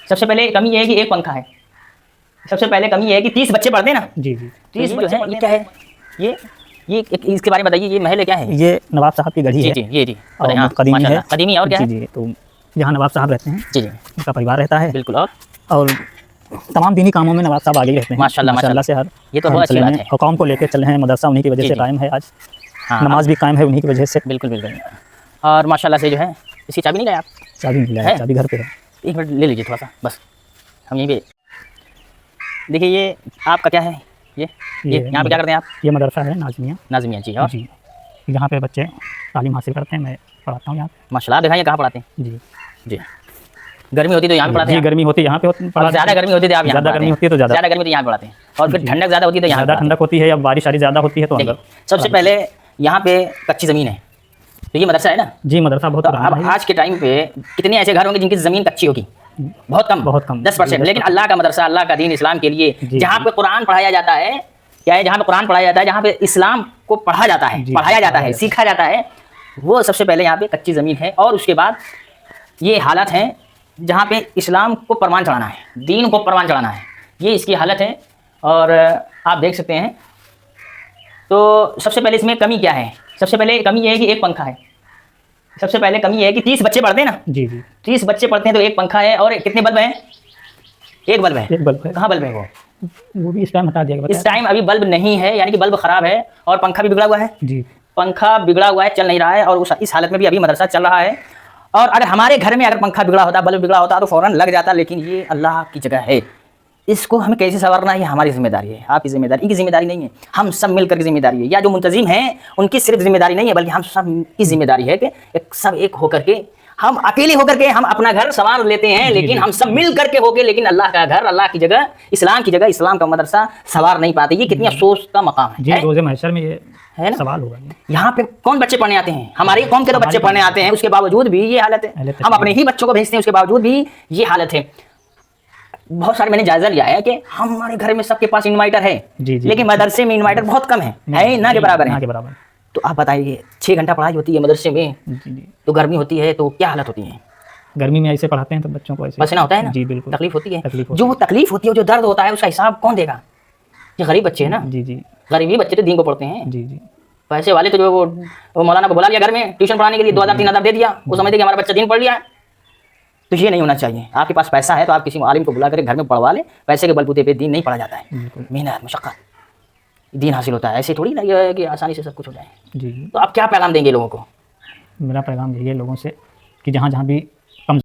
सबसे पहले कमी ये है कि एक पंखा है। सबसे पहले कमी ये है कि 30 बच्चे पढ़ते हैं ना। जी जी। 30 जो है ये क्या है? ये इसके बारे में बताइए, ये महल है, क्या है? ये नवाब साहब की गढ़ी है। जी ये जी और हाँ, कदीमी है। कदीमी और क्या है? जी तो यहाँ नवाब साहब रहते हैं। जी उनका परिवार रहता है। बिल्कुल। और तमाम दीनी कामों में नवाब साहब आगे ही रहते हैं माशाल्लाह से। हर ये तो बहुत अच्छी बात है। हुकाम को लेकर चल रहे हैं, मदरसा उन्हीं की वजह से कायम है आज। नमाज भी कायम है उन्हीं की वजह से। बिल्कुल। और माशाल्लाह से जो है, इसकी चाबी नहीं गई आप? चाबी मिला है, चाबी घर पे है। एक मिनट ले लीजिए थोड़ा सा, बस हम यहीं पे देखिए। ये आपका क्या है? ये यहाँ पे क्या करते हैं आप? ये मदरसा है नाज़मिया जी। और जी, यहाँ पे बच्चे तालीम हासिल करते हैं, मैं पढ़ाता हूँ यहाँ पे। माशाल्लाह। दिखाइए कहाँ पढ़ाते हैं? जी गर्मी होती तो यहाँ पे पढ़ाते हैं। गर्मी होती है यहाँ पे ज़्यादा गर्मी होती है आप यहाँ? ज़्यादा गर्मी होती है तो ज़्यादा गर्मी तो यहाँ पढ़ाते हैं। और फिर ठंडक ज़्यादा होती है तो यहाँ ज़्यादा ठंडक होती है, या बारिश आरी ज़्यादा होती है तो अंदर। सबसे पहले यहाँ पे कच्ची ज़मीन है, तो ये मदरसा है ना? जी मदरसा बहुत। तो अब आज के टाइम पे कितने ऐसे घर होंगे जिनकी ज़मीन कच्ची होगी? बहुत कम 10%। लेकिन अल्लाह का मदरसा, अल्लाह का दीन इस्लाम के लिए जहाँ पे कुरान पढ़ाया जाता है, क्या है, जहाँ पे कुरान पढ़ाया जाता है, जहाँ पे इस्लाम को पढ़ाया जाता है, सीखा जाता है, वो सबसे पहले यहाँ पे कच्ची ज़मीन है। और उसके बाद ये हालत है जहाँ पे इस्लाम को परवान चढ़ाना है, दीन को परवान चढ़ाना है, ये इसकी हालत है। और आप देख सकते हैं। तो सबसे पहले इसमें कमी क्या है? सबसे पहले कमी ये है कि एक पंखा है। सबसे पहले कमी ये है कि 30 बच्चे पढ़ते हैं ना। जी 30 बच्चे पढ़ते हैं तो एक पंखा है। और कितने बल्ब हैं? एक बल्ब है। कहाँ बल्ब है? वो भी इस टाइम हटा दिया गया। इस टाइम अभी बल्ब नहीं है, यानी कि बल्ब खराब है। और पंखा भी बिगड़ा हुआ है। जी पंखा बिगड़ा हुआ है, चल नहीं रहा है। और इस हालत में भी अभी मदरसा चल रहा है। और अगर हमारे घर में अगर पंखा बिगड़ा होता, बल्ब बिगड़ा होता तो फ़ौरन लग जाता। लेकिन ये अल्लाह की जगह है, इसको हमें कैसे संवारना है, ये हमारी जिम्मेदारी है, आपकी जिम्मेदारी, इनकी जिम्मेदारी नहीं है। हम सब मिलकर की जिम्मेदारी है। या जो मुंतजिम हैं उनकी सिर्फ जिम्मेदारी नहीं है, बल्कि हम सब की जिम्मेदारी है कि सब एक होकर के, हम अकेले होकर के हम अपना घर संवार लेते हैं, लेकिन हम सब मिल करके होके, लेकिन अल्लाह का घर, अल्लाह की जगह, इस्लाम की जगह, इस्लाम का मदरसा संवार नहीं पाते। ये कितनी अफसोस का मकाम है। रोज़े महशर में ये है ना सवाल होगा। यहाँ पे कौन बच्चे पढ़ने आते हैं? हमारी कौम के तो बच्चे पढ़ने आते हैं, उसके बावजूद भी ये हालत है। हम अपने ही बच्चों को भेजते हैं, उसके बावजूद भी ये हालत है। बहुत सारे मैंने जायजा लिया है कि हमारे घर में सबके पास इन्वर्टर है, लेकिन मदरसे में इन्वर्टर बहुत कम है ना के बराबर है। तो आप बताइए, 6 घंटा पढ़ाई होती है मदरसे में, तो गर्मी होती है तो क्या हालत होती है? गर्मी में ऐसे पढ़ाते हैं तो बच्चों को ऐसे पसीना होता है ना। जी बिल्कुल, तकलीफ होती है। जो तकलीफ होती है, जो दर्द होता है, उसका हिसाब कौन देगा? ये गरीब बच्चे हैं ना। जी गरीबी बच्चे तो दीन को पढ़ते हैं। जी पैसे वाले तो जो वो मौलाना को बुला लिया घर में ट्यूशन पढ़ाने के लिए, 2000-3000 दे दिया, वो समझते कि हमारा बच्चा दीन पढ़ लिया। तो ये नहीं होना चाहिए। आपके पास पैसा है तो आप किसी आलिम को बुला कर घर में पढ़वा लें। पैसे के बलबूते पे दीन नहीं पढ़ा जाता है, मेहनत मशक्कत दीन हासिल होता है। ऐसे थोड़ी ना ये है कि आसानी से सब कुछ हो जाए। जी तो आप क्या पैगाम देंगे लोगों को? मेरा पैगाम यही है लोगों से कि जहाँ जहाँ भी